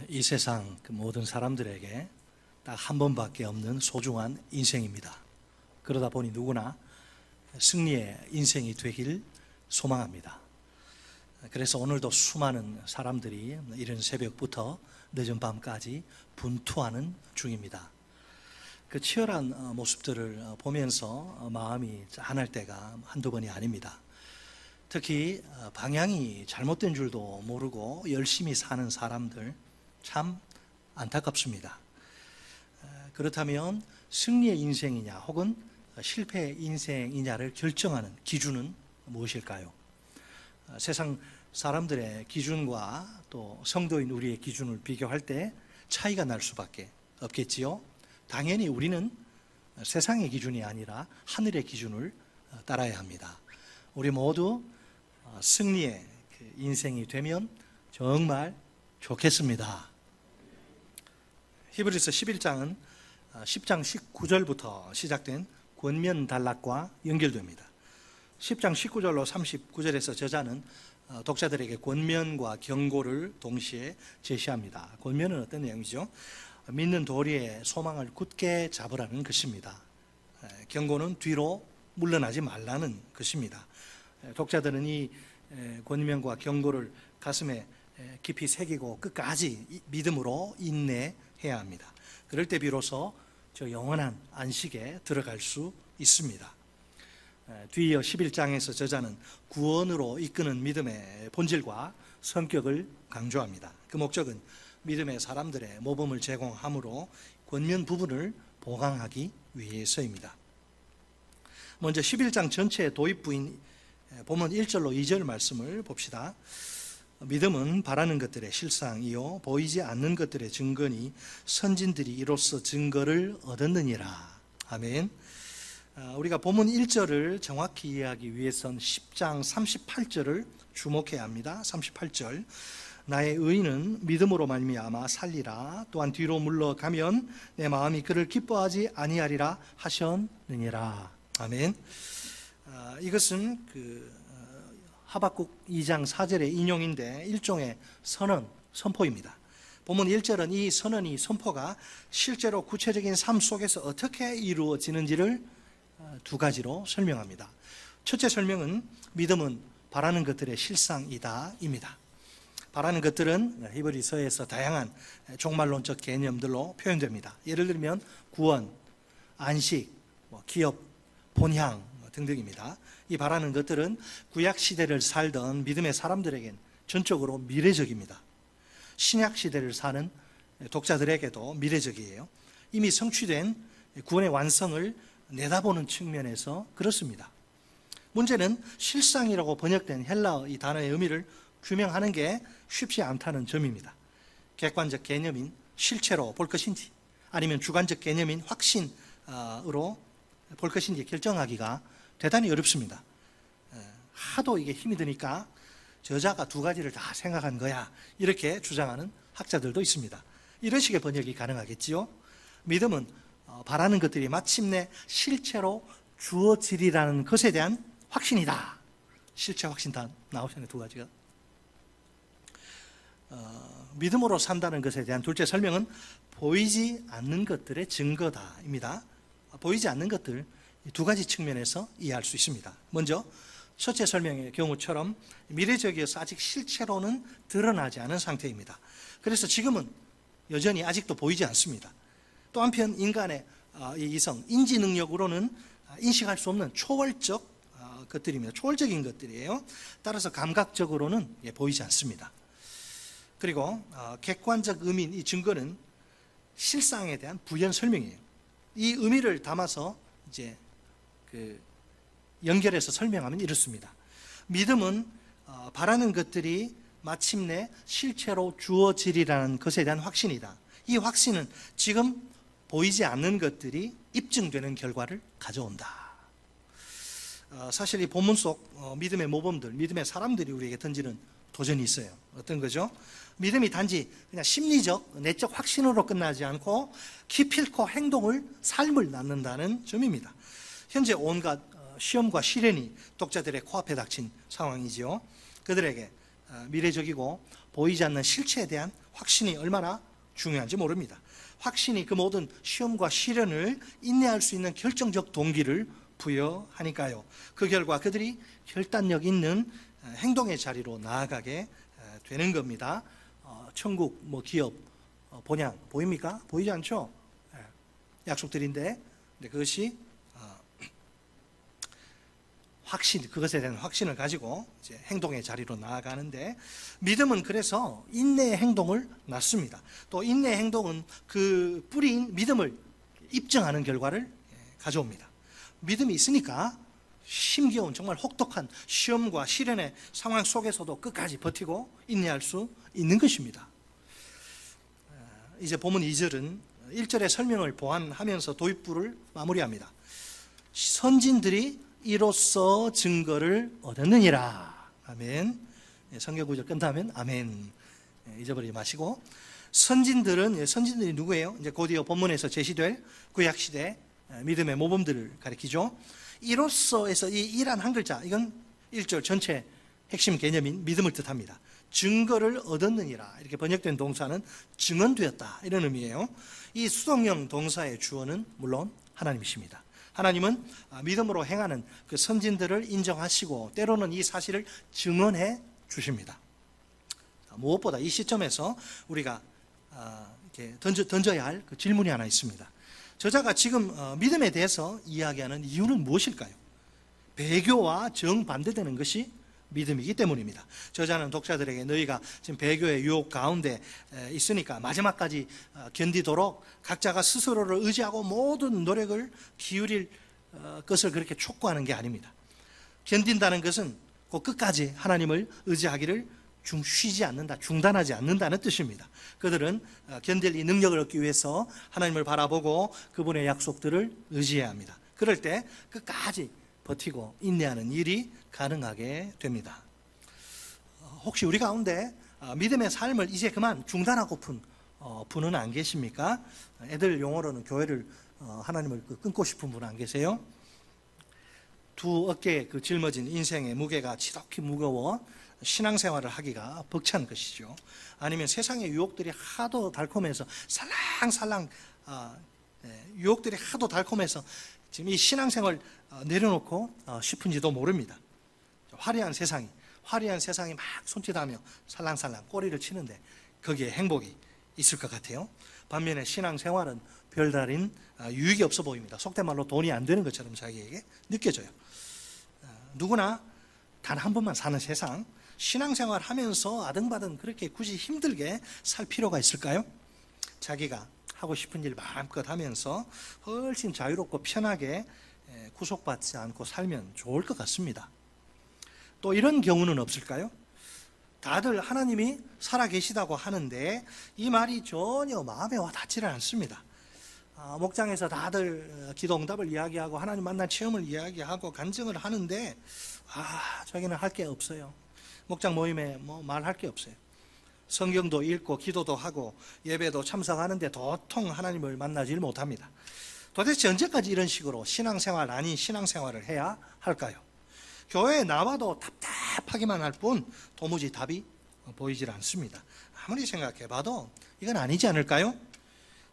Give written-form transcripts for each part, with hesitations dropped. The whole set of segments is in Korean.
이 세상 그 모든 사람들에게 딱 한 번밖에 없는 소중한 인생입니다. 그러다 보니 누구나 승리의 인생이 되길 소망합니다. 그래서 오늘도 수많은 사람들이 이른 새벽부터 늦은 밤까지 분투하는 중입니다. 그 치열한 모습들을 보면서 마음이 짠할 때가 한두 번이 아닙니다. 특히 방향이 잘못된 줄도 모르고 열심히 사는 사람들 참 안타깝습니다. 그렇다면 승리의 인생이냐 혹은 실패의 인생이냐를 결정하는 기준은 무엇일까요? 세상 사람들의 기준과 또 성도인 우리의 기준을 비교할 때 차이가 날 수밖에 없겠지요. 당연히 우리는 세상의 기준이 아니라 하늘의 기준을 따라야 합니다. 우리 모두 승리의 인생이 되면 정말 좋겠습니다. 히브리서 11장은 10장 19절부터 시작된 권면단락과 연결됩니다. 10장 19절로 39절에서 저자는 독자들에게 권면과 경고를 동시에 제시합니다. 권면은 어떤 내용이죠? 믿는 도리에 소망을 굳게 잡으라는 것입니다. 경고는 뒤로 물러나지 말라는 것입니다. 독자들은 이 권면과 경고를 가슴에 깊이 새기고 끝까지 믿음으로 인내해야 합니다. 그럴 때 비로소 저 영원한 안식에 들어갈 수 있습니다. 뒤이어 11장에서 저자는 구원으로 이끄는 믿음의 본질과 성격을 강조합니다. 그 목적은 믿음의 사람들의 모범을 제공함으로 권면 부분을 보강하기 위해서입니다. 먼저 11장 전체의 도입부인 본문 1절로 2절 말씀을 봅시다. 믿음은 바라는 것들의 실상이요 보이지 않는 것들의 증거니 선진들이 이로써 증거를 얻었느니라. 아멘. 우리가 본문 1절을 정확히 이해하기 위해선 10장 38절을 주목해야 합니다. 38절 나의 의인은 믿음으로 말미암아 살리라. 또한 뒤로 물러가면 내 마음이 그를 기뻐하지 아니하리라 하셨느니라. 아멘. 이것은 하박국 2장 4절의 인용인데 일종의 선포입니다. 본문 1절은 이 선언이 선포가 실제로 구체적인 삶 속에서 어떻게 이루어지는지를 두 가지로 설명합니다. 첫째 설명은 믿음은 바라는 것들의 실상이다 입니다. 바라는 것들은 히브리서에서 다양한 종말론적 개념들로 표현됩니다. 예를 들면 구원, 안식, 기업, 본향 등등입니다. 이 바라는 것들은 구약 시대를 살던 믿음의 사람들에겐 전적으로 미래적입니다. 신약 시대를 사는 독자들에게도 미래적이에요. 이미 성취된 구원의 완성을 내다보는 측면에서 그렇습니다. 문제는 실상이라고 번역된 헬라어 이 단어의 의미를 규명하는 게 쉽지 않다는 점입니다. 객관적 개념인 실체로 볼 것인지 아니면 주관적 개념인 확신으로 볼 것인지 결정하기가 대단히 어렵습니다. 하도 이게 힘이 드니까 저자가 두 가지를 다 생각한 거야 이렇게 주장하는 학자들도 있습니다. 이런 식의 번역이 가능하겠지요. 믿음은 바라는 것들이 마침내 실체로 주어지리라는 것에 대한 확신이다. 실체 확신 다 나오잖아요. 두 가지가. 믿음으로 산다는 것에 대한 둘째 설명은 보이지 않는 것들의 증거다입니다. 보이지 않는 것들 두 가지 측면에서 이해할 수 있습니다. 먼저 첫째 설명의 경우처럼 미래적이어서 아직 실체로는 드러나지 않은 상태입니다. 그래서 지금은 여전히 아직도 보이지 않습니다. 또 한편 인간의 이 이성, 인지 능력으로는 인식할 수 없는 초월적 것들입니다. 초월적인 것들이에요. 따라서 감각적으로는 보이지 않습니다. 그리고 객관적 의미인 이 증거는 실상에 대한 부연 설명이에요. 이 의미를 담아서 이제 연결해서 설명하면 이렇습니다. 믿음은 바라는 것들이 마침내 실체로 주어지리라는 것에 대한 확신이다. 이 확신은 지금 보이지 않는 것들이 입증되는 결과를 가져온다. 사실 이 본문 속 믿음의 모범들, 믿음의 사람들이 우리에게 던지는 도전이 있어요. 어떤 거죠? 믿음이 단지 그냥 심리적, 내적 확신으로 끝나지 않고 기필코 행동을, 삶을 낳는다는 점입니다. 현재 온갖 시험과 시련이 독자들의 코앞에 닥친 상황이지요. 그들에게 미래적이고 보이지 않는 실체에 대한 확신이 얼마나 중요한지 모릅니다. 확신이 그 모든 시험과 시련을 인내할 수 있는 결정적 동기를 부여하니까요. 그 결과 그들이 결단력 있는 행동의 자리로 나아가게 되는 겁니다. 천국, 기업, 본향 보입니까? 보이지 않죠? 약속들인데 그것이 확신, 그것에 대한 확신을 가지고 이제 행동의 자리로 나아가는데, 믿음은 그래서 인내의 행동을 낳습니다. 또 인내의 행동은 그 뿌리인 믿음을 입증하는 결과를 가져옵니다. 믿음이 있으니까 힘겨운 정말 혹독한 시험과 시련의 상황 속에서도 끝까지 버티고 인내할 수 있는 것입니다. 이제 본문 2절은 1절의 설명을 보완하면서 도입부를 마무리합니다. 선진들이 이로써 증거를 얻었느니라. 아멘. 성경 구절 끝나면 아멘 잊어버리지 마시고, 선진들이 누구예요? 이제 곧이어 본문에서 제시될 구약시대 믿음의 모범들을 가리키죠. 이로써에서 이 이란 한 글자, 이건 1절 전체 핵심 개념인 믿음을 뜻합니다. 증거를 얻었느니라 이렇게 번역된 동사는 증언되었다 이런 의미예요. 이 수동형 동사의 주어는 물론 하나님이십니다. 하나님은 믿음으로 행하는 그 선진들을 인정하시고 때로는 이 사실을 증언해 주십니다. 무엇보다 이 시점에서 우리가 이렇게 던져야 할 그 질문이 하나 있습니다. 저자가 지금 믿음에 대해서 이야기하는 이유는 무엇일까요? 배교와 정반대되는 것이 믿음이기 때문입니다. 저자는 독자들에게 너희가 지금 배교의 유혹 가운데 있으니까 마지막까지 견디도록 각자가 스스로를 의지하고 모든 노력을 기울일 것을 그렇게 촉구하는 게 아닙니다. 견딘다는 것은 그 끝까지 하나님을 의지하기를 쉬지 않는다, 중단하지 않는다는 뜻입니다. 그들은 견딜 이 능력을 얻기 위해서 하나님을 바라보고 그분의 약속들을 의지해야 합니다. 그럴 때 끝까지 버티고 인내하는 일이 가능하게 됩니다. 혹시 우리 가운데 믿음의 삶을 이제 그만 중단하고픈 분은 안 계십니까? 애들 용어로는 교회를 하나님을 끊고 싶은 분 안 계세요? 두 어깨에 짊어진 인생의 무게가 지독히 무거워 신앙생활을 하기가 벅찬 것이죠. 아니면 세상의 유혹들이 하도 달콤해서 살랑살랑 유혹들이 하도 달콤해서 지금 이 신앙생활 내려놓고 싶은지도 모릅니다. 화려한 세상이 막 손짓하며 살랑살랑 꼬리를 치는데 거기에 행복이 있을 것 같아요. 반면에 신앙생활은 별다른 유익이 없어 보입니다. 속된 말로 돈이 안 되는 것처럼 자기에게 느껴져요. 누구나 단 한 번만 사는 세상, 신앙생활 하면서 아등바등 그렇게 굳이 힘들게 살 필요가 있을까요? 자기가 하고 싶은 일 마음껏 하면서 훨씬 자유롭고 편하게 구속받지 않고 살면 좋을 것 같습니다. 또 이런 경우는 없을까요? 다들 하나님이 살아계시다고 하는데 이 말이 전혀 마음에 와 닿지를 않습니다. 목장에서 다들 기도 응답을 이야기하고 하나님 만난 체험을 이야기하고 간증을 하는데 저기는 할 게 없어요. 목장 모임에 말할 게 없어요. 성경도 읽고 기도도 하고 예배도 참석하는데 도통 하나님을 만나질 못합니다. 도대체 언제까지 이런 식으로 신앙생활 아닌 신앙생활을 해야 할까요? 교회에 나와도 답답하기만 할 뿐 도무지 답이 보이질 않습니다. 아무리 생각해봐도 이건 아니지 않을까요?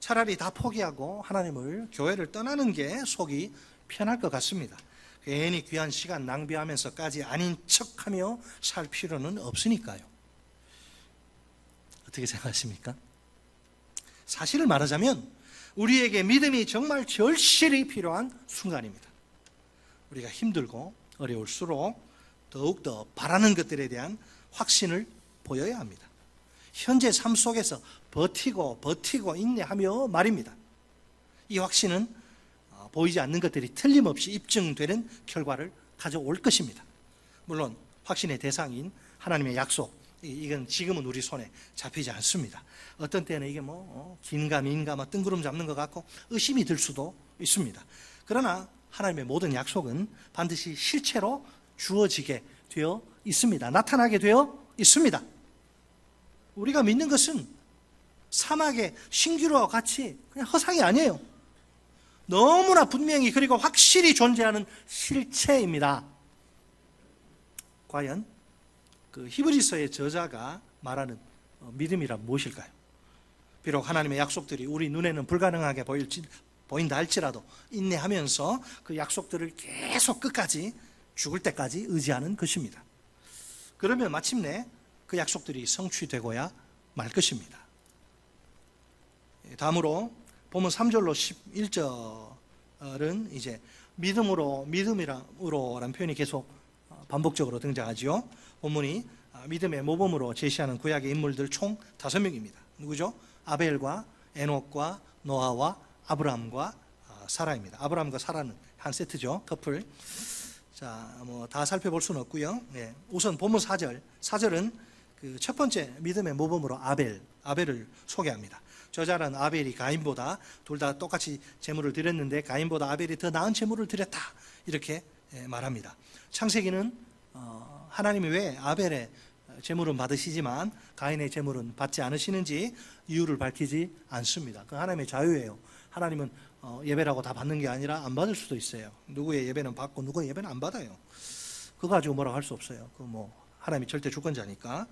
차라리 다 포기하고 하나님을, 교회를 떠나는 게 속이 편할 것 같습니다. 괜히 귀한 시간 낭비하면서까지 아닌 척하며 살 필요는 없으니까요. 어떻게 생각하십니까? 사실을 말하자면 우리에게 믿음이 정말 절실히 필요한 순간입니다. 우리가 힘들고 어려울수록 더욱더 바라는 것들에 대한 확신을 보여야 합니다. 현재 삶 속에서 버티고 인내하며 말입니다. 이 확신은 보이지 않는 것들이 틀림없이 입증되는 결과를 가져올 것입니다. 물론 확신의 대상인 하나님의 약속, 이건 지금은 우리 손에 잡히지 않습니다. 어떤 때는 이게 긴가 민가 뜬구름 잡는 것 같고 의심이 들 수도 있습니다. 그러나 하나님의 모든 약속은 반드시 실체로 주어지게 되어 있습니다. 나타나게 되어 있습니다. 우리가 믿는 것은 사막의 신기루와 같이 그냥 허상이 아니에요. 너무나 분명히 그리고 확실히 존재하는 실체입니다. 과연 그 히브리서의 저자가 말하는 믿음이란 무엇일까요? 비록 하나님의 약속들이 우리 눈에는 불가능하게 보인다 할지라도 인내하면서 그 약속들을 계속 끝까지 죽을 때까지 의지하는 것입니다. 그러면 마침내 그 약속들이 성취되고야 말 것입니다. 다음으로 본문 3절로 11절은 이제 믿음으로라는 표현이 계속 반복적으로 등장하지요. 본문이 믿음의 모범으로 제시하는 구약의 인물들 총 5명입니다. 누구죠? 아벨과 에녹과 노아와 아브라함과 사라입니다. 아브라함과 사라는 한 세트죠. 커플. 자, 다 살펴볼 수는 없고요. 네. 우선 본문 4절은 그 첫 번째 믿음의 모범으로 아벨을 소개합니다. 저자는 아벨이 가인보다 둘 다 똑같이 제물을 드렸는데 가인보다 아벨이 더 나은 제물을 드렸다 이렇게 말합니다. 창세기는 하나님이 왜 아벨의 제물은 받으시지만 가인의 제물은 받지 않으시는지 이유를 밝히지 않습니다. 그 하나님의 자유예요. 하나님은 예배라고 다 받는 게 아니라 안 받을 수도 있어요. 누구의 예배는 받고 누구의 예배는 안 받아요. 그거 가지고 뭐라고 할 수 없어요. 하나님이 절대 주권자니까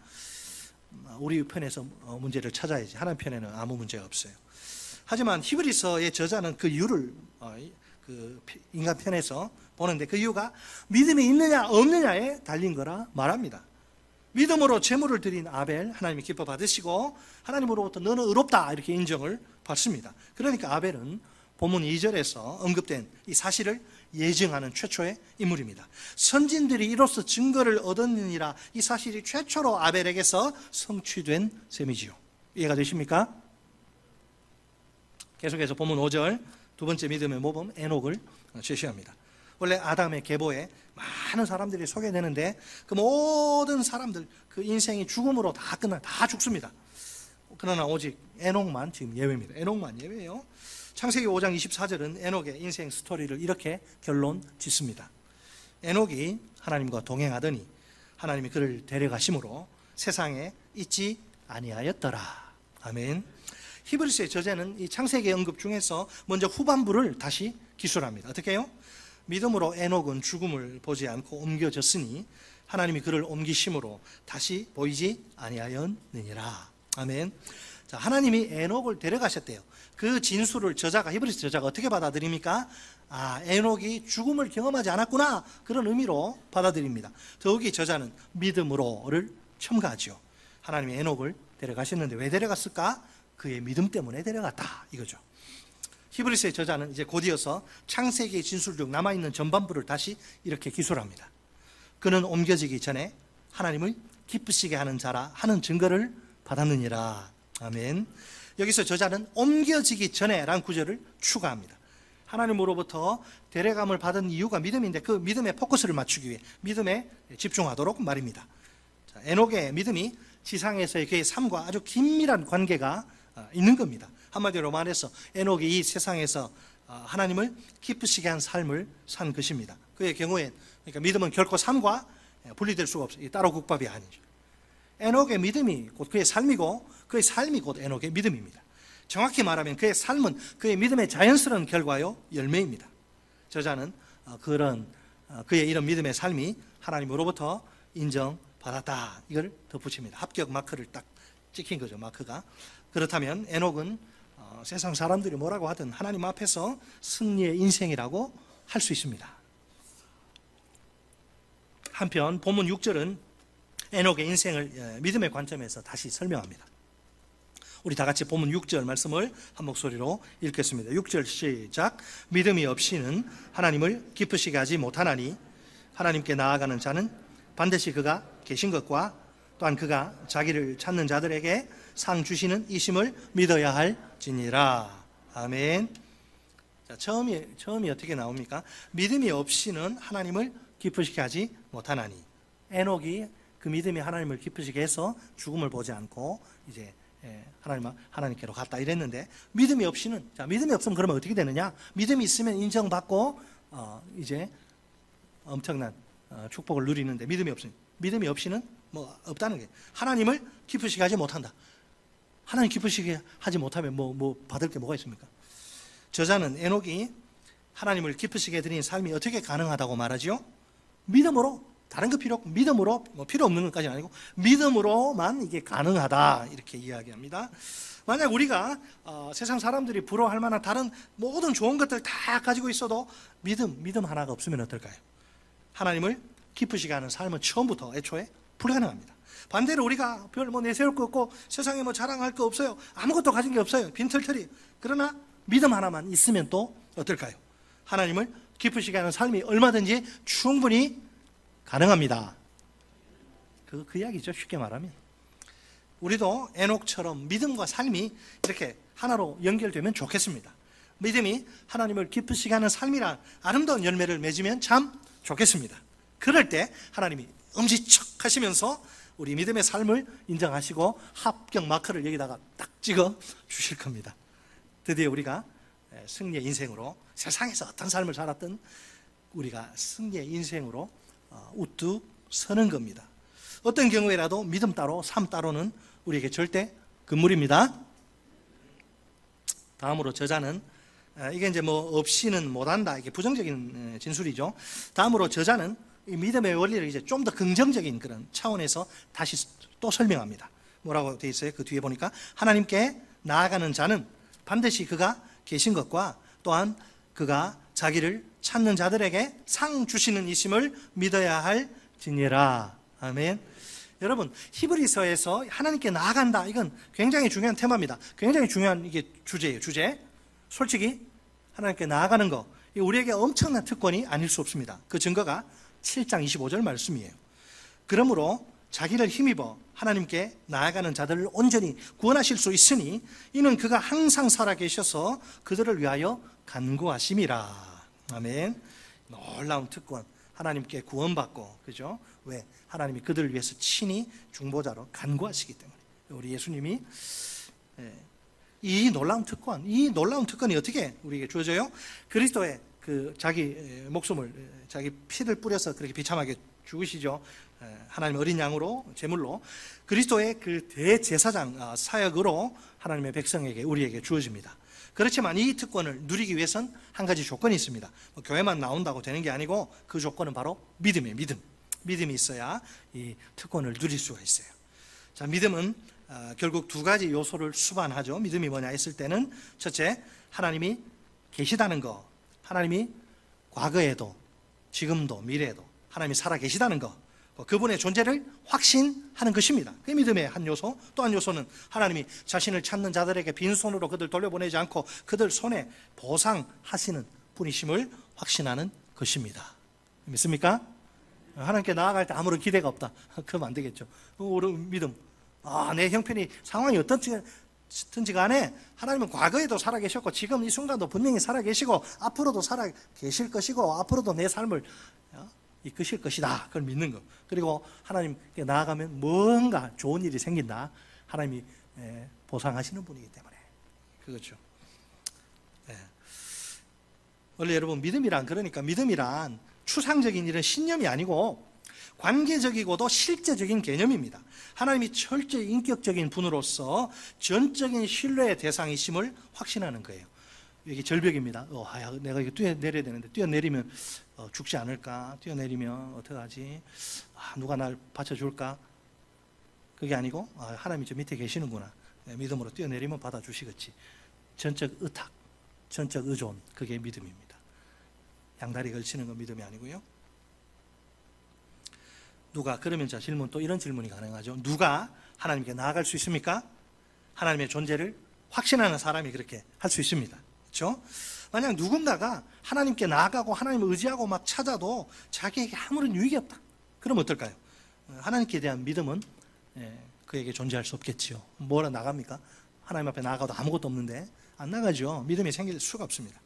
우리 편에서 문제를 찾아야지. 하나님 편에는 아무 문제가 없어요. 하지만 히브리서의 저자는 그 이유를 그 인간 편에서 보는데 그 이유가 믿음이 있느냐 없느냐에 달린 거라 말합니다. 믿음으로 제물을 드린 아벨 하나님이 기뻐 받으시고 하나님으로부터 너는 의롭다 이렇게 인정을 받습니다. 그러니까 아벨은 본문 2절에서 언급된 이 사실을 예증하는 최초의 인물입니다. 선진들이 이로써 증거를 얻었느니라 이 사실이 최초로 아벨에게서 성취된 셈이지요. 이해가 되십니까? 계속해서 본문 5절 두 번째 믿음의 모범 에녹을 제시합니다. 원래 아담의 계보에 많은 사람들이 소개되는데 그 모든 사람들 그 인생이 죽음으로 다 죽습니다. 그러나 오직 에녹만 지금 예외입니다. 에녹만 예외예요. 창세기 5장 24절은 에녹의 인생 스토리를 이렇게 결론 짓습니다. 에녹이 하나님과 동행하더니 하나님이 그를 데려가심으로 세상에 있지 아니하였더라. 아멘. 히브리서의 저자는 이 창세기 언급 중에서 먼저 후반부를 다시 기술합니다. 어떻게 해요? 믿음으로 에녹은 죽음을 보지 않고 옮겨졌으니 하나님이 그를 옮기심으로 다시 보이지 아니하였느니라. 아멘. 자, 하나님이 에녹을 데려가셨대요. 그 진술을 히브리서 저자가 어떻게 받아들입니까? 에녹이 죽음을 경험하지 않았구나 그런 의미로 받아들입니다. 더욱이 저자는 믿음으로를 첨가하죠. 하나님이 에녹을 데려가셨는데 왜 데려갔을까? 그의 믿음 때문에 데려갔다 이거죠. 히브리서의 저자는 이제 곧이어서 창세기의 진술 중 남아있는 전반부를 다시 이렇게 기술합니다. 그는 옮겨지기 전에 하나님을 기쁘시게 하는 자라 하는 증거를 받았느니라. 아멘. 여기서 저자는 옮겨지기 전에 라는 구절을 추가합니다. 하나님으로부터 데려감을 받은 이유가 믿음인데 그 믿음의 포커스를 맞추기 위해 믿음에 집중하도록 말입니다. 자, 에녹의 믿음이 지상에서의 그의 삶과 아주 긴밀한 관계가 있는 겁니다. 한마디로 말해서 에녹이 이 세상에서 하나님을 기쁘시게 한 삶을 산 것입니다. 그의 경우에 그러니까 믿음은 결코 삶과 분리될 수가 없어요. 따로 국밥이 아니죠. 에녹의 믿음이 곧 그의 삶이고 그의 삶이 곧 에녹의 믿음입니다. 정확히 말하면 그의 삶은 그의 믿음의 자연스러운 결과요 열매입니다. 저자는 그의 이런 믿음의 삶이 하나님으로부터 인정받았다 이걸 덧붙입니다. 합격 마크를 딱 찍힌 거죠. 마크가. 그렇다면 에녹은 세상 사람들이 뭐라고 하든 하나님 앞에서 승리의 인생이라고 할 수 있습니다. 한편 본문 6절은 에녹의 인생을 믿음의 관점에서 다시 설명합니다. 우리 다 같이 본문 6절 말씀을 한 목소리로 읽겠습니다. 6절 시작. 믿음이 없이는 하나님을 기쁘시게 하지 못하나니 하나님께 나아가는 자는 반드시 그가 계신 것과 또한 그가 자기를 찾는 자들에게 상 주시는 이심을 믿어야 할지니라. 아멘. 자, 처음이 어떻게 나옵니까? 믿음이 없이는 하나님을 기쁘시게 하지 못하나니. 에녹이 그 믿음이 하나님을 기쁘시게 해서 죽음을 보지 않고 이제 하나님께로 갔다 이랬는데 믿음이 없이는 믿음이 없으면 그러면 어떻게 되느냐? 믿음이 있으면 인정받고 이제 엄청난 축복을 누리는데 믿음이 없이는 뭐 없다는 게 하나님을 기쁘시게 하지 못한다. 하나님 기쁘시게 하지 못하면 뭐 받을 게 뭐가 있습니까? 저자는 에녹이 하나님을 기쁘시게 드린 삶이 어떻게 가능하다고 말하지요? 믿음으로 다른 거 믿음으로, 필요 없는 것까지는 아니고 믿음으로만 이게 가능하다 이렇게 이야기합니다. 만약 우리가 세상 사람들이 부러워할 만한 다른 모든 좋은 것들 다 가지고 있어도 믿음 하나가 없으면 어떨까요? 하나님을 기쁘시게 하는 삶은 처음부터 애초에 불가능합니다. 반대로 우리가 별 내세울 거 없고 세상에 자랑할 거 없어요. 아무것도 가진 게 없어요. 빈털터리. 그러나 믿음 하나만 있으면 또 어떨까요? 하나님을 기쁘시게 하는 삶이 얼마든지 충분히 가능합니다. 그 이야기죠. 쉽게 말하면 우리도 에녹처럼 믿음과 삶이 이렇게 하나로 연결되면 좋겠습니다. 믿음이 하나님을 기쁘시게 하는 삶이란 아름다운 열매를 맺으면 참 좋겠습니다. 그럴 때 하나님이 엄지척 하시면서 우리 믿음의 삶을 인정하시고 합격 마크를 여기다가 딱 찍어 주실 겁니다. 드디어 우리가 승리의 인생으로, 세상에서 어떤 삶을 살았든 우리가 승리의 인생으로 우뚝 서는 겁니다. 어떤 경우에라도 믿음 따로 삶 따로는 우리에게 절대 금물입니다. 다음으로 저자는, 이게 이제 없이는 못한다, 이게 부정적인 진술이죠. 다음으로 저자는 이 믿음의 원리를 이제 좀 더 긍정적인 그런 차원에서 다시 또 설명합니다. 뭐라고 되어 있어요? 그 뒤에 보니까 하나님께 나아가는 자는 반드시 그가 계신 것과 또한 그가 자기를 찾는 자들에게 상 주시는 이심을 믿어야 할지니라. 아멘. 여러분, 히브리서에서 하나님께 나아간다, 이건 굉장히 중요한 테마입니다. 굉장히 중요한 이게 주제예요. 솔직히 하나님께 나아가는 거, 우리에게 엄청난 특권이 아닐 수 없습니다. 그 증거가 7장 25절 말씀이에요. 그러므로 자기를 힘입어 하나님께 나아가는 자들을 온전히 구원하실 수 있으니 이는 그가 항상 살아계셔서 그들을 위하여 간구하심이라. 아멘. 놀라운 특권, 하나님께 구원받고, 그죠? 왜? 하나님이 그들을 위해서 친히 중보자로 간구하시기 때문에. 우리 예수님이 이 놀라운 특권이 어떻게 우리에게 주어져요? 그리스도의 그 자기 목숨을, 자기 피를 뿌려서 그렇게 비참하게 죽으시죠. 하나님의 어린 양으로, 제물로 그리스도의 그 대제사장 사역으로 하나님의 백성에게, 우리에게 주어집니다. 그렇지만 이 특권을 누리기 위해선 한 가지 조건이 있습니다. 교회만 나온다고 되는 게 아니고 그 조건은 바로 믿음이에요. 믿음이 있어야 이 특권을 누릴 수가 있어요. 자, 믿음은 결국 두 가지 요소를 수반하죠. 믿음이 뭐냐 했을 때는, 첫째, 하나님이 계시다는 거, 하나님이 과거에도 지금도 미래에도 하나님이 살아계시다는 거, 그분의 존재를 확신하는 것입니다. 그게 믿음의 한 요소. 또 한 요소는 하나님이 자신을 찾는 자들에게 빈손으로 그들 돌려보내지 않고 그들 손에 보상하시는 분이심을 확신하는 것입니다. 믿습니까? 하나님께 나아갈 때 아무런 기대가 없다, 그러면 안 되겠죠. 우리 믿음, 내 형편이, 상황이 어떤지 간에 하나님은 과거에도 살아계셨고 지금 이 순간도 분명히 살아계시고 앞으로도 살아계실 것이고 앞으로도 내 삶을 이끄실 것이다, 그걸 믿는 것. 그리고 하나님께 나아가면 뭔가 좋은 일이 생긴다, 하나님이 보상하시는 분이기 때문에 그거죠. 원래 여러분, 믿음이란 추상적인 이런 신념이 아니고 관계적이고도 실제적인 개념입니다. 하나님이 철저히 인격적인 분으로서 전적인 신뢰의 대상이심을 확신하는 거예요. 이게 절벽입니다. 내가 이거 뛰어내려야 되는데 뛰어내리면 죽지 않을까? 뛰어내리면 어떡하지? 누가 날 받쳐줄까? 그게 아니고 하나님이 저 밑에 계시는구나, 믿음으로 뛰어내리면 받아주시겠지. 전적 의탁, 전적 의존, 그게 믿음입니다. 양다리 걸치는 건 믿음이 아니고요. 그러면 자, 질문, 또 이런 질문이 가능하죠. 누가 하나님께 나아갈 수 있습니까? 하나님의 존재를 확신하는 사람이 그렇게 할 수 있습니다. 그렇죠? 만약 누군가가 하나님께 나아가고 하나님을 의지하고 막 찾아도 자기에게 아무런 유익이 없다, 그러면 어떨까요? 하나님께 대한 믿음은 그에게 존재할 수 없겠지요. 뭐라 나갑니까? 하나님 앞에 나아가도 아무것도 없는데 안 나가죠. 믿음이 생길 수가 없습니다.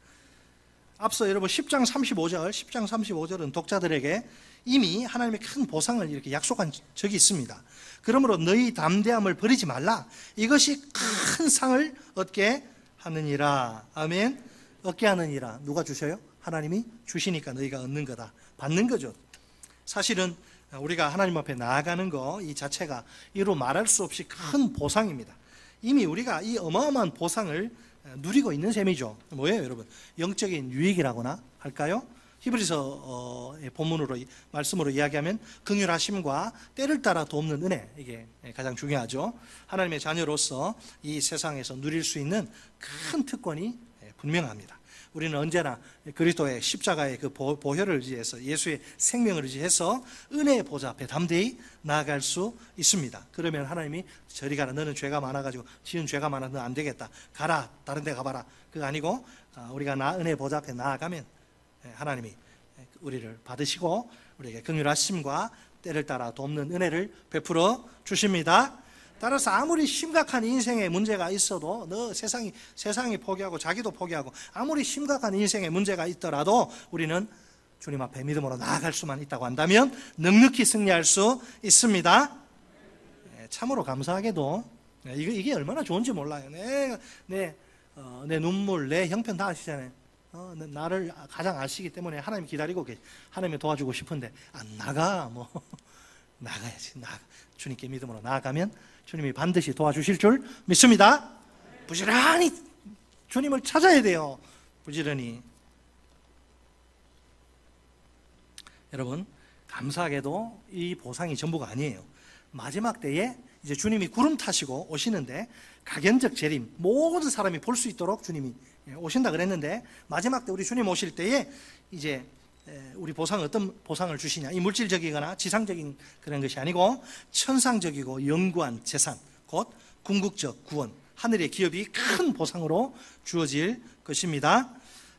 앞서 여러분 10장 35절은 독자들에게 이미 하나님의 큰 보상을 이렇게 약속한 적이 있습니다. 그러므로 너희 담대함을 버리지 말라, 이것이 큰 상을 얻게 하느니라. 아멘. 얻게 하느니라. 누가 주셔요? 하나님이 주시니까 너희가 얻는 거다, 받는 거죠. 사실은 우리가 하나님 앞에 나아가는 거 이 자체가 이루 말할 수 없이 큰 보상입니다. 이미 우리가 이 어마어마한 보상을 누리고 있는 셈이죠. 뭐예요, 여러분? 영적인 유익이라고나 할까요? 히브리서의 본문으로 말씀으로 이야기하면 긍휼하심과 때를 따라 돕는 은혜, 이게 가장 중요하죠. 하나님의 자녀로서 이 세상에서 누릴 수 있는 큰 특권이 분명합니다. 우리는 언제나 그리스도의 십자가의 그 보혈을 의지해서, 예수의 생명을 의지해서 은혜의 보좌 앞에 담대히 나아갈 수 있습니다. 그러면 하나님이 저리 가라, 너는 죄가 많아가지고 지은 죄가 많아, 너 안 되겠다, 가라, 다른 데 가봐라, 그거 아니고 우리가 은혜의 보좌 앞에 나아가면 하나님이 우리를 받으시고 우리에게 긍휼하심과 때를 따라 돕는 은혜를 베풀어 주십니다. 따라서 아무리 심각한 인생의 문제가 있어도, 너 세상이 포기하고 자기도 포기하고 아무리 심각한 인생의 문제가 있더라도 우리는 주님 앞에 믿음으로 나아갈 수만 있다고 한다면 넉넉히 승리할 수 있습니다. 참으로 감사하게도 이게 얼마나 좋은지 몰라요. 내 눈물, 내 형편 다 아시잖아요. 나를 가장 아시기 때문에 하나님 기다리고 하나님이 도와주고 싶은데 안 나가. 나가야지. 주님께 믿음으로 나아가면 주님이 반드시 도와주실 줄 믿습니다. 부지런히 주님을 찾아야 돼요. 부지런히. 여러분, 감사하게도 이 보상이 전부가 아니에요. 마지막 때에 이제 주님이 구름 타시고 오시는데, 각연적 재림, 모든 사람이 볼 수 있도록 주님이 오신다 그랬는데, 마지막 때 우리 주님 오실 때에 이제 우리 어떤 보상을 주시냐, 이 물질적이거나 지상적인 그런 것이 아니고 천상적이고 영구한 재산, 곧 궁극적 구원, 하늘의 기업이 큰 보상으로 주어질 것입니다.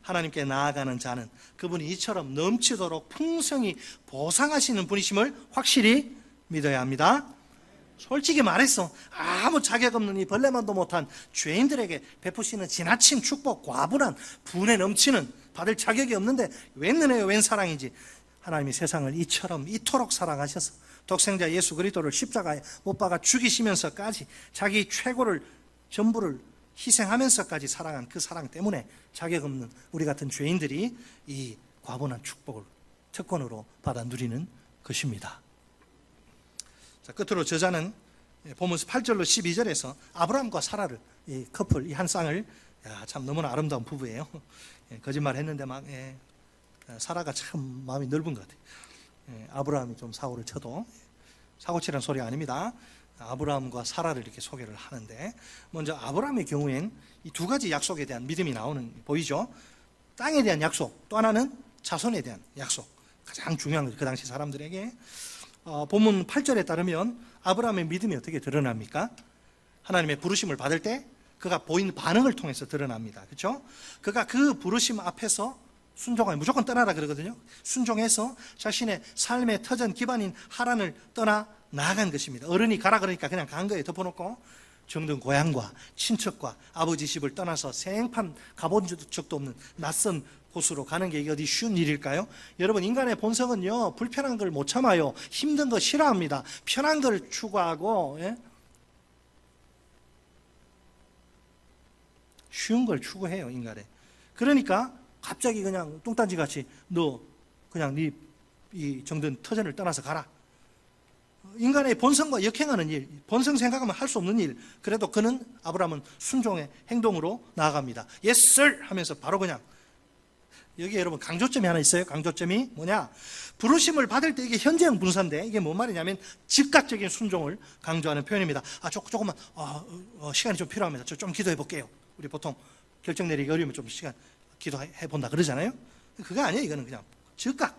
하나님께 나아가는 자는 그분이 이처럼 넘치도록 풍성히 보상하시는 분이심을 확실히 믿어야 합니다. 솔직히 말해서 아무 자격 없는 이 벌레만도 못한 죄인들에게 베푸시는 지나친 축복, 과분한 분에 넘치는, 받을 자격이 없는데 웬 은혜요, 웬 사랑이지. 하나님이 세상을 이토록 사랑하셔서 독생자 예수 그리스도를 십자가에 못 박아 죽이시면서까지 자기 최고를 전부를 희생하면서까지 사랑한 그 사랑 때문에 자격 없는 우리 같은 죄인들이 이 과분한 축복을 특권으로 받아 누리는 것입니다. 자, 끝으로 저자는 보면서 8절로 12절에서 아브라함과 사라를, 이 커플, 이 한 쌍을, 참 너무나 아름다운 부부예요. 거짓말 했는데 사라가 참 마음이 넓은 것 같아요. 아브라함이 좀 사고를 쳐도, 사고 치는 소리가 아닙니다. 아브라함과 사라를 이렇게 소개를 하는데, 먼저 아브라함의 경우엔 이 두 가지 약속에 대한 믿음이 보이죠. 땅에 대한 약속, 또 하나는 자손에 대한 약속. 가장 중요한 거죠, 그 당시 사람들에게. 본문 8절에 따르면 아브라함의 믿음이 어떻게 드러납니까? 하나님의 부르심을 받을 때 그가 보이는 반응을 통해서 드러납니다. 그렇죠? 그가 그 부르심 앞에서 순종하여, 무조건 떠나라 그러거든요. 순종해서 자신의 삶의 터전 기반인 하란을 떠나 나아간 것입니다. 어른이 가라 그러니까 그냥 간 거예요. 덮어놓고 정든 고향과 친척과 아버지 집을 떠나서 생판 가본 적도 없는 낯선 곳으로 가는 게 이게 어디 쉬운 일일까요? 여러분, 인간의 본성은요, 불편한 걸 못 참아요. 힘든 거 싫어합니다. 편한 걸 추구하고, 쉬운 걸 추구해요, 인간에. 그러니까 갑자기 그냥 뚱딴지 같이 너 그냥 이 정든 터전을 떠나서 가라. 인간의 본성과 역행하는 일, 본성 생각하면 할 수 없는 일. 그래도 아브라함은 순종의 행동으로 나아갑니다. Yes, sir! 하면서 바로 그냥. 여기 여러분 강조점이 하나 있어요. 강조점이 뭐냐? 부르심을 받을 때 이게 현재형 분사인데, 이게 뭔 말이냐면 즉각적인 순종을 강조하는 표현입니다. 조금만 시간이 좀 필요합니다. 저 좀 기도해 볼게요. 우리 보통 결정 내리기 어려우면 좀 시간 기도해 본다 그러잖아요. 그거 아니에요. 이거는 그냥 즉각.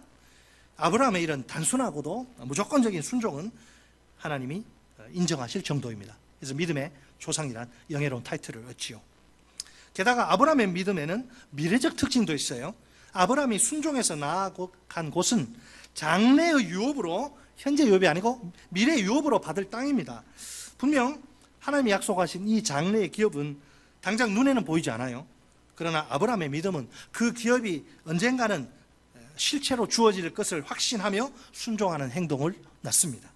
아브라함의 이런 단순하고도 무조건적인 순종은 하나님이 인정하실 정도입니다. 그래서 믿음의 조상이란 영예로운 타이틀을 얻지요. 게다가 아브라함의 믿음에는 미래적 특징도 있어요. 아브라함이 순종해서 나아간 곳은 장래의 유업으로, 현재 유업이 아니고 미래 유업으로 받을 땅입니다. 분명 하나님이 약속하신 이 장래의 기업은 당장 눈에는 보이지 않아요. 그러나 아브라함의 믿음은 그 기업이 언젠가는 실체로 주어질 것을 확신하며 순종하는 행동을 낳습니다.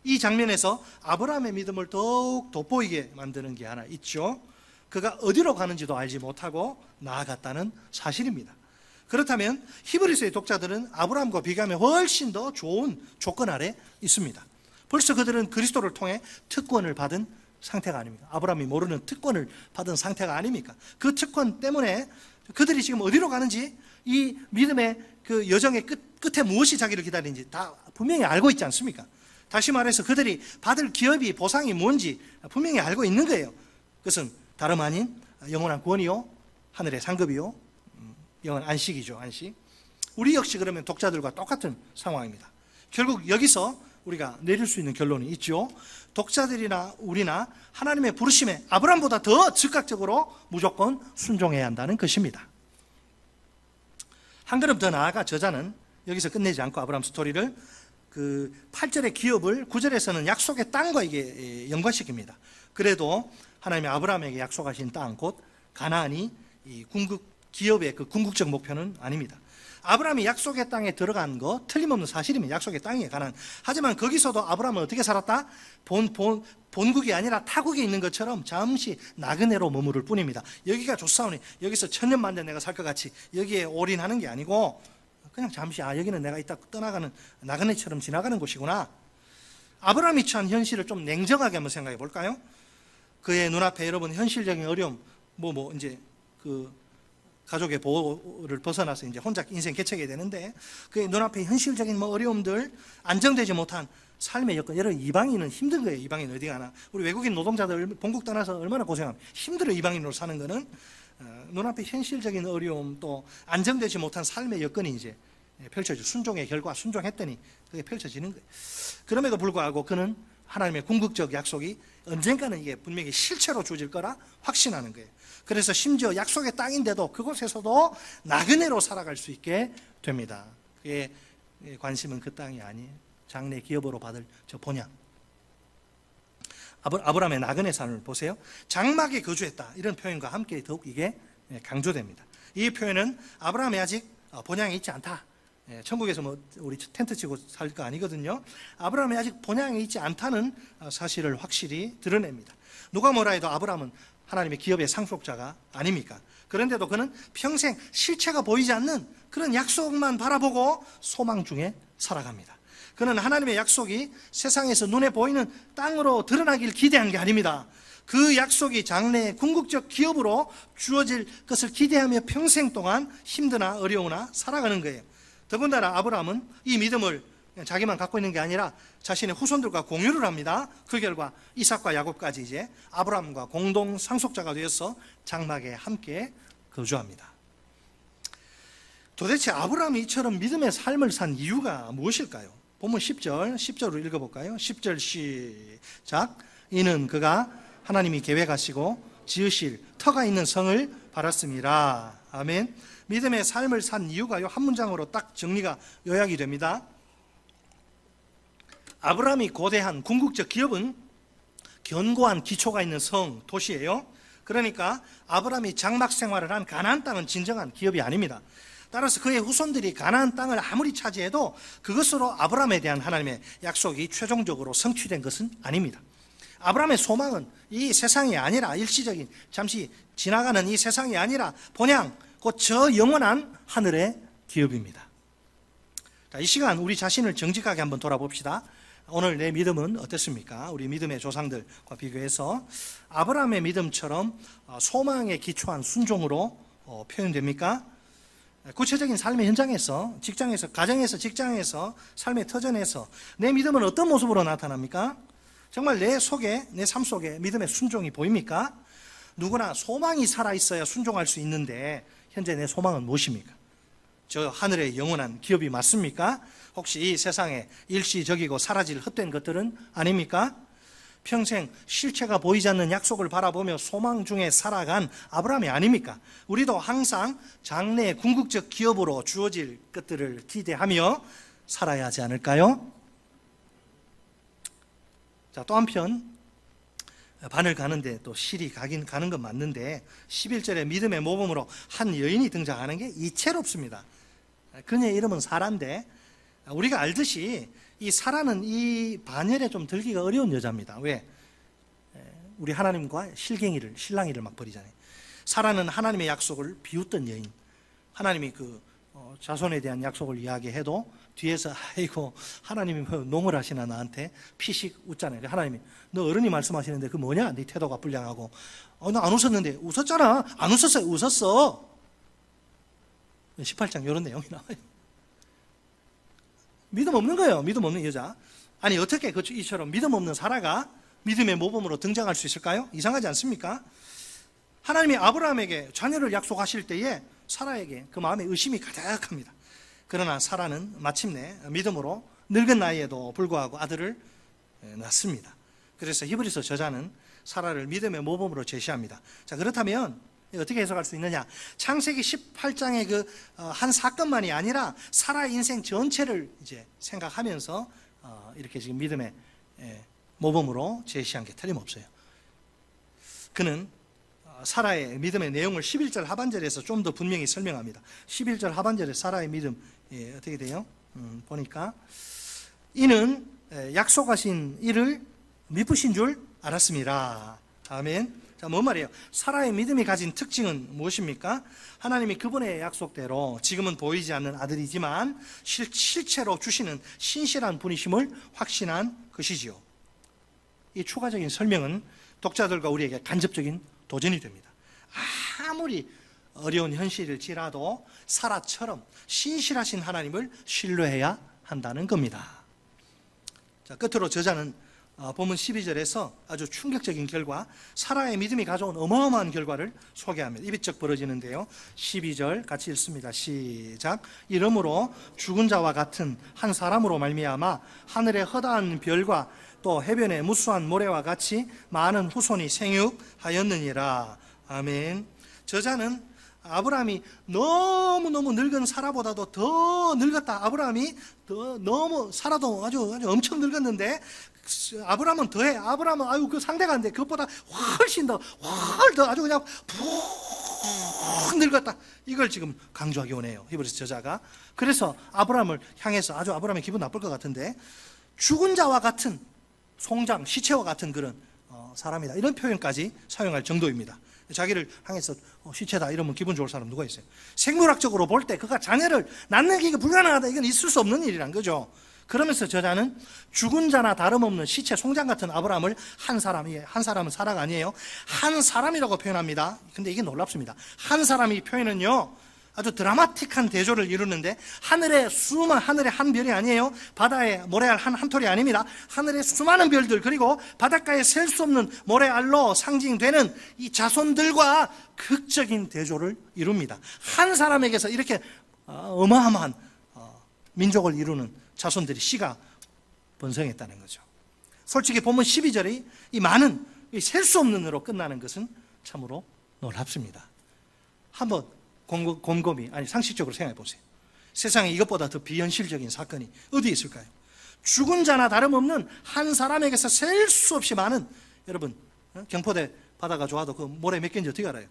이 장면에서 아브라함의 믿음을 더욱 돋보이게 만드는 게 하나 있죠. 그가 어디로 가는지도 알지 못하고 나아갔다는 사실입니다. 그렇다면 히브리서의 독자들은 아브라함과 비교하면 훨씬 더 좋은 조건 아래 있습니다. 벌써 그들은 그리스도를 통해 특권을 받은 상태가 아닙니까? 아브라함이 모르는 특권을 받은 상태가 아닙니까? 그 특권 때문에 그들이 지금 어디로 가는지, 이 믿음의 그 여정의 끝에 무엇이 자기를 기다리는지 다 분명히 알고 있지 않습니까? 다시 말해서 그들이 받을 기업이, 보상이 뭔지 분명히 알고 있는 거예요. 그것은 다름 아닌 영원한 구원이요, 하늘의 상급이요, 영원한 안식이죠. 안식. 우리 역시 그러면 독자들과 똑같은 상황입니다. 결국 여기서 우리가 내릴 수 있는 결론이 있죠. 독자들이나 우리나 하나님의 부르심에 아브라함보다 더 즉각적으로 무조건 순종해야 한다는 것입니다. 한 걸음 더 나아가 저자는 여기서 끝내지 않고 아브라함 스토리를 그 8절의 기업을 9절에서는 약속의 땅과 이게 연관시킵니다. 그래도 하나님이 아브라함에게 약속하신 땅, 곧 가나안이 이 기업의 그 궁극적 목표는 아닙니다. 아브라함이 약속의 땅에 들어간 거 틀림없는 사실이면 약속의 땅이에요, 가나안. 하지만 거기서도 아브라함은 어떻게 살았다? 본국이 아니라 타국에 있는 것처럼 잠시 나그네로 머무를 뿐입니다. 여기가 좋사오니 여기서 천년만년 내가 살 것 같이 여기에 올인하는 게 아니고 그냥 잠시 여기는 내가 이따 떠나가는 나그네처럼 지나가는 곳이구나. 아브라함이 처한 현실을 좀 냉정하게 한번 생각해 볼까요? 그의 눈앞에 여러분 현실적인 어려움, 이제 그 가족의 보호를 벗어나서 이제 혼자 인생 개척해야 되는데 그의 눈앞에 현실적인 어려움들, 안정되지 못한 삶의 여건. 여러분 이방인은 힘든 거예요. 이방인 어디 가나. 우리 외국인 노동자들 본국 떠나서 얼마나 고생합니까? 힘들어. 이방인으로 사는 거는 눈앞에 현실적인 어려움, 또 안정되지 못한 삶의 여건이 이제 펼쳐지죠. 순종의 결과, 순종했더니 그게 펼쳐지는 거예요. 그럼에도 불구하고 그는 하나님의 궁극적 약속이 언젠가는 이게 분명히 실체로 주어질 거라 확신하는 거예요. 그래서 심지어 약속의 땅인데도 그곳에서도 나그네로 살아갈 수 있게 됩니다. 그의 관심은 그 땅이 아니에요. 장래 기업으로 받을 저 본향. 아브라함의 나그네 삶을 보세요. 장막에 거주했다, 이런 표현과 함께 더욱 이게 강조됩니다. 이 표현은 아브라함이 아직 본향에 있지 않다, 천국에서 우리 텐트 치고 살 거 아니거든요. 아브라함이 아직 본향에 있지 않다는 사실을 확실히 드러냅니다. 누가 뭐라 해도 아브라함은 하나님의 기업의 상속자가 아닙니까? 그런데도 그는 평생 실체가 보이지 않는 그런 약속만 바라보고 소망 중에 살아갑니다. 그는 하나님의 약속이 세상에서 눈에 보이는 땅으로 드러나길 기대한 게 아닙니다. 그 약속이 장래의 궁극적 기업으로 주어질 것을 기대하며 평생 동안 힘드나 어려우나 살아가는 거예요. 더군다나 아브라함은 이 믿음을 자기만 갖고 있는 게 아니라 자신의 후손들과 공유를 합니다. 그 결과 이삭과 야곱까지 이제 아브라함과 공동 상속자가 되어서 장막에 함께 거주합니다. 도대체 아브라함이 이처럼 믿음의 삶을 산 이유가 무엇일까요? 본문 10절을 읽어볼까요? 10절 시작. 이는 그가 하나님이 계획하시고 지으실 터가 있는 성을 바랐습니다. 아멘. 믿음의 삶을 산 이유가요, 한 문장으로 딱 정리가 요약이 됩니다. 아브라함이 고대한 궁극적 기업은 견고한 기초가 있는 성, 도시예요. 그러니까 아브라함이 장막 생활을 한 가나안 땅은 진정한 기업이 아닙니다. 따라서 그의 후손들이 가나안 땅을 아무리 차지해도 그것으로 아브라함에 대한 하나님의 약속이 최종적으로 성취된 것은 아닙니다. 아브라함의 소망은 이 세상이 아니라, 일시적인 잠시 지나가는 이 세상이 아니라 본향, 곧 저 영원한 하늘의 기업입니다. 자, 이 시간 우리 자신을 정직하게 한번 돌아봅시다. 오늘 내 믿음은 어떻습니까? 우리 믿음의 조상들과 비교해서 아브라함의 믿음처럼 소망에 기초한 순종으로 표현됩니까? 구체적인 삶의 현장에서, 직장에서, 가정에서, 직장에서, 삶의 터전에서 내 믿음은 어떤 모습으로 나타납니까? 정말 내 속에, 내 삶 속에 믿음의 순종이 보입니까? 누구나 소망이 살아있어야 순종할 수 있는데 현재 내 소망은 무엇입니까? 저 하늘의 영원한 기업이 맞습니까? 혹시 이 세상에 일시적이고 사라질 헛된 것들은 아닙니까? 평생 실체가 보이지 않는 약속을 바라보며 소망 중에 살아간 아브라함이 아닙니까? 우리도 항상 장래의 궁극적 기업으로 주어질 것들을 기대하며 살아야 하지 않을까요? 자, 또 한편 반을 가는데 또 실이 가는 건 맞는데 11절에 믿음의 모범으로 한 여인이 등장하는 게 이채롭습니다. 그녀의 이름은 사라인데 우리가 알듯이 이 사라는 이 반열에 좀 들기가 어려운 여자입니다. 왜? 우리 하나님과 실랑이를 막 벌이잖아요. 사라는 하나님의 약속을 비웃던 여인. 하나님이 그 자손에 대한 약속을 이야기해도 뒤에서 아이고 하나님이 농을 하시나 나한테 피식 웃잖아요. 하나님이 너 어른이 말씀하시는데 그 뭐냐? 네 태도가 불량하고 나 안 웃었는데 웃었잖아. 안 웃었어요. 웃었어. 18장 이런 내용이 나와요. 믿음 없는 거예요. 믿음 없는 여자. 아니 어떻게 이처럼 믿음 없는 사라가 믿음의 모범으로 등장할 수 있을까요? 이상하지 않습니까? 하나님이 아브라함에게 자녀를 약속하실 때에 사라에게 그 마음에 의심이 가득합니다. 그러나 사라는 마침내 믿음으로 늙은 나이에도 불구하고 아들을 낳습니다. 그래서 히브리서 저자는 사라를 믿음의 모범으로 제시합니다. 자, 그렇다면 어떻게 해석할 수 있느냐? 창세기 18장의 그 한 사건만이 아니라 사라의 인생 전체를 이제 생각하면서 이렇게 지금 믿음의 모범으로 제시한 게 틀림없어요. 그는 사라의 믿음의 내용을 11절 하반절에서 좀 더 분명히 설명합니다. 11절 하반절에 사라의 믿음 어떻게 돼요? 보니까 이는 약속하신 이를 미쁘신 줄 알았습니다. 아멘. 자, 뭔 말이에요? 사라의 믿음이 가진 특징은 무엇입니까? 하나님이 그분의 약속대로 지금은 보이지 않는 아들이지만 실체로 주시는 신실한 분이심을 확신한 것이지요. 이 추가적인 설명은 독자들과 우리에게 간접적인 도전이 됩니다. 아무리 어려운 현실일지라도 사라처럼 신실하신 하나님을 신뢰해야 한다는 겁니다. 자, 끝으로 저자는 본문 12절에서 아주 충격적인 결과, 사라의 믿음이 가져온 어마어마한 결과를 소개합니다. 입이 쩍 벌어지는데요. 12절 같이 읽습니다. 시작. 이러므로 죽은 자와 같은 한 사람으로 말미암아 하늘의 허다한 별과 또 해변의 무수한 모래와 같이 많은 후손이 생육하였느니라. 아멘. 저자는 아브라함이 너무너무 늙은 사라보다도 더 늙었다. 아브라함이 너무 사라도 아주 엄청 늙었는데 아브라함은 더해. 아브라함은 아유 그 상대가 안 돼. 그것보다 훨씬 더 아주 그냥 푹 늙었다. 이걸 지금 강조하기 원해요. 히브리서 저자가. 그래서 아브라함을 향해서 아주 아브라함이 기분 나쁠 것 같은데 죽은 자와 같은 송장, 시체와 같은 그런 사람이다. 이런 표현까지 사용할 정도입니다. 자기를 향해서 시체다 이러면 기분 좋을 사람 누가 있어요? 생물학적으로 볼 때 그가 자녀를 낳는 게 불가능하다. 이건 있을 수 없는 일이란 거죠. 그러면서 저자는 죽은 자나 다름없는 시체, 송장 같은 아브라함을 한 사람은 사라가 아니에요. 한 사람이라고 표현합니다. 근데 이게 놀랍습니다. 한 사람이 표현은요 아주 드라마틱한 대조를 이루는데 하늘의 한 별이 아니에요. 바다에 모래알 한 톨이 아닙니다. 하늘의 수많은 별들 그리고 바닷가에 셀 수 없는 모래알로 상징되는 이 자손들과 극적인 대조를 이룹니다. 한 사람에게서 이렇게 어마어마한 민족을 이루는 자손들이 씨가 번성했다는 거죠. 솔직히 본문 12절이 이 많은 셀 수 없는 으로 끝나는 것은 참으로 놀랍습니다. 한번 곰곰이 상식적으로 생각해 보세요. 세상에 이것보다 더 비현실적인 사건이 어디 있을까요? 죽은 자나 다름없는 한 사람에게서 셀 수 없이 많은, 여러분 경포대 바다가 좋아도 그 모래 몇 개인지 어떻게 알아요?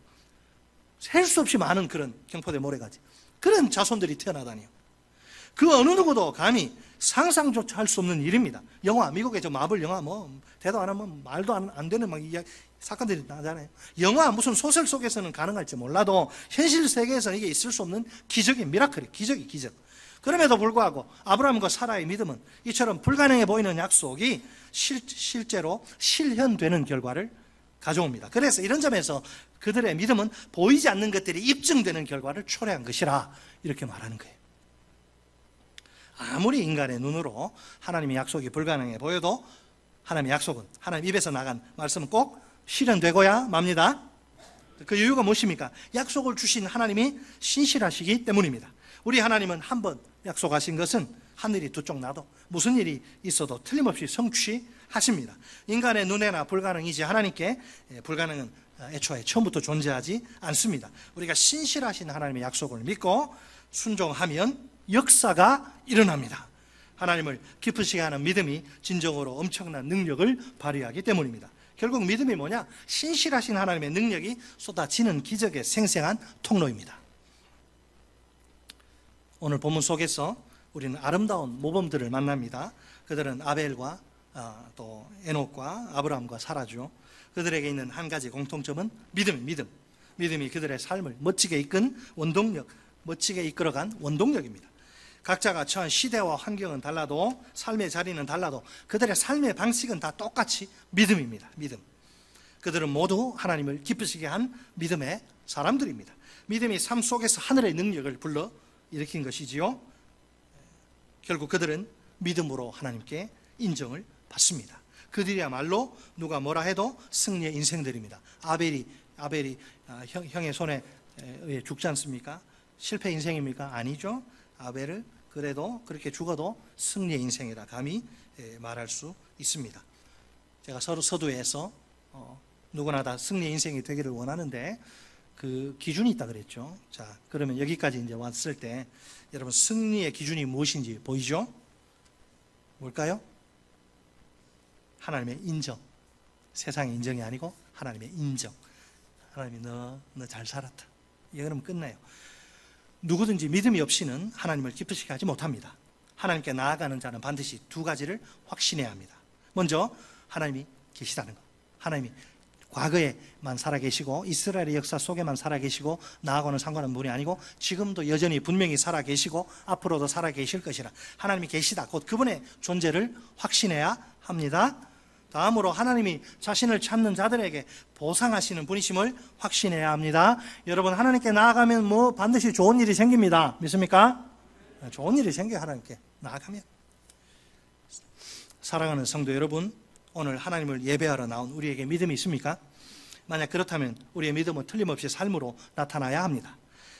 셀 수 없이 많은 그런 경포대 모래가지 그런 자손들이 태어나다니요. 그 어느 누구도 감히 상상조차 할 수 없는 일입니다. 영화, 미국의 저 마블 영화 대도 안 하면 말도 안 되는 사건들이 나잖아요. 영화 무슨 소설 속에서는 가능할지 몰라도 현실 세계에서는 이게 있을 수 없는 기적이 미라클이 기적. 그럼에도 불구하고 아브라함과 사라의 믿음은 이처럼 불가능해 보이는 약속이 실제로 실현되는 결과를 가져옵니다. 그래서 이런 점에서 그들의 믿음은 보이지 않는 것들이 입증되는 결과를 초래한 것이라 이렇게 말하는 거예요. 아무리 인간의 눈으로 하나님의 약속이 불가능해 보여도 하나님의 약속은, 하나님 입에서 나간 말씀은 꼭 실현되고야 맙니다. 그 이유가 무엇입니까? 약속을 주신 하나님이 신실하시기 때문입니다. 우리 하나님은 한번 약속하신 것은 하늘이 두 쪽 나도 무슨 일이 있어도 틀림없이 성취하십니다. 인간의 눈에나 불가능이지 하나님께 불가능은 애초에 처음부터 존재하지 않습니다. 우리가 신실하신 하나님의 약속을 믿고 순종하면 역사가 일어납니다. 하나님을 기쁘시게 하는 믿음이 진정으로 엄청난 능력을 발휘하기 때문입니다. 결국 믿음이 뭐냐? 신실하신 하나님의 능력이 쏟아지는 기적의 생생한 통로입니다. 오늘 본문 속에서 우리는 아름다운 모범들을 만납니다. 그들은 아벨과 또 에녹과 아브라함과 사라죠. 그들에게 있는 한 가지 공통점은 믿음이 그들의 삶을 멋지게 이끈 원동력, 멋지게 이끌어간 원동력입니다. 각자가 처한 시대와 환경은 달라도 삶의 자리는 달라도 그들의 삶의 방식은 다 똑같이 믿음입니다. 믿음. 그들은 모두 하나님을 기쁘시게 한 믿음의 사람들입니다. 믿음이 삶 속에서 하늘의 능력을 불러 일으킨 것이지요. 결국 그들은 믿음으로 하나님께 인정을 받습니다. 그들이야말로 누가 뭐라 해도 승리의 인생들입니다. 아벨이 형의 손에 의해 죽지 않습니까? 실패 인생입니까? 아니죠. 아벨을 그래도 그렇게 죽어도 승리의 인생이라 감히 말할 수 있습니다. 제가 서두에서 누구나 다 승리의 인생이 되기를 원하는데 그 기준이 있다 그랬죠. 자, 그러면 여기까지 이제 왔을 때 여러분 승리의 기준이 무엇인지 보이죠? 뭘까요? 하나님의 인정. 세상의 인정이 아니고 하나님의 인정. 하나님이 너 잘 살았다. 이거는 끝나요. 누구든지 믿음이 없이는 하나님을 기쁘시게 하지 못합니다. 하나님께 나아가는 자는 반드시 두 가지를 확신해야 합니다. 먼저 하나님이 계시다는 것. 하나님이 과거에만 살아계시고 이스라엘의 역사 속에만 살아계시고 나하고는 상관없는 분이 아니고 지금도 여전히 분명히 살아계시고 앞으로도 살아계실 것이라 하나님이 계시다. 곧 그분의 존재를 확신해야 합니다. 다음으로 하나님이 자신을 찾는 자들에게 보상하시는 분이심을 확신해야 합니다. 여러분 하나님께 나아가면 뭐 반드시 좋은 일이 생깁니다. 믿습니까? 좋은 일이 생겨요. 하나님께 나아가면. 사랑하는 성도 여러분, 오늘 하나님을 예배하러 나온 우리에게 믿음이 있습니까? 만약 그렇다면 우리의 믿음은 틀림없이 삶으로 나타나야 합니다.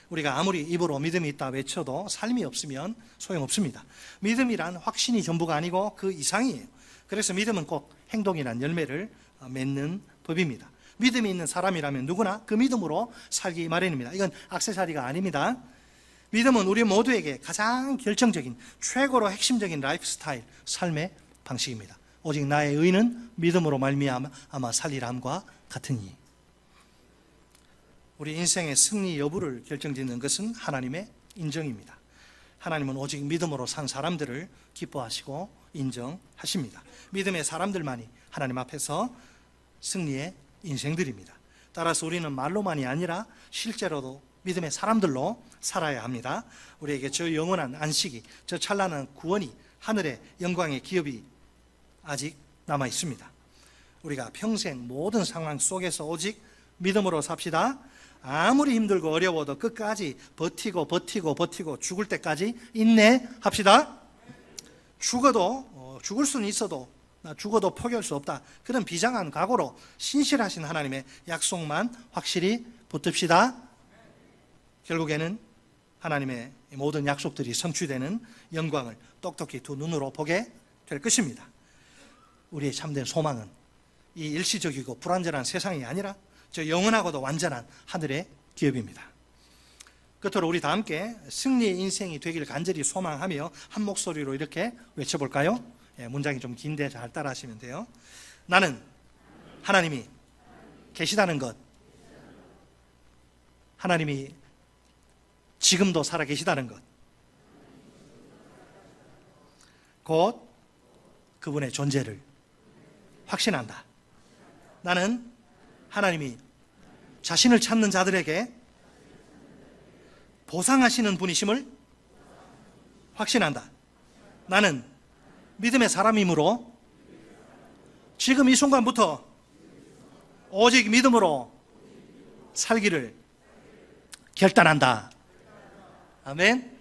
우리가 아무리 입으로 믿음이 있다 외쳐도 삶이 없으면 소용없습니다. 믿음이란 확신이 전부가 아니고 그 이상이에요. 그래서 믿음은 꼭 행동이란 열매를 맺는 법입니다. 믿음이 있는 사람이라면 누구나 그 믿음으로 살기 마련입니다. 이건 액세서리가 아닙니다. 믿음은 우리 모두에게 가장 결정적인 최고로 핵심적인 라이프 스타일, 삶의 방식입니다. 오직 나의 의는 믿음으로 말미암아 살리람과 같으니. 우리 인생의 승리 여부를 결정짓는 것은 하나님의 인정입니다. 하나님은 오직 믿음으로 산 사람들을 기뻐하시고 인정하십니다. 믿음의 사람들만이 하나님 앞에서 승리의 인생들입니다. 따라서 우리는 말로만이 아니라 실제로도 믿음의 사람들로 살아야 합니다. 우리에게 저 영원한 안식이, 저 찬란한 구원이, 하늘의 영광의 기업이 아직 남아 있습니다. 우리가 평생 모든 상황 속에서 오직 믿음으로 삽시다. 아무리 힘들고 어려워도 끝까지 버티고 죽을 때까지 인내합시다. 죽을 수는 있어도 나 죽어도 포기할 수 없다. 그런 비장한 각오로 신실하신 하나님의 약속만 확실히 붙듭시다. 결국에는 하나님의 모든 약속들이 성취되는 영광을 똑똑히 두 눈으로 보게 될 것입니다. 우리의 참된 소망은 이 일시적이고 불완전한 세상이 아니라 저 영원하고도 완전한 하늘의 기업입니다. 끝으로 우리 다 함께 승리의 인생이 되기를 간절히 소망하며 한 목소리로 이렇게 외쳐볼까요? 문장이 좀 긴데 잘 따라하시면 돼요. 나는 하나님이 계시다는 것, 하나님이 지금도 살아계시다는 것, 곧 그분의 존재를 확신한다. 나는 하나님이 자신을 찾는 자들에게 보상하시는 분이심을 확신한다. 나는 믿음의 사람이므로 지금 이 순간부터 오직 믿음으로 살기를 결단한다. 아멘.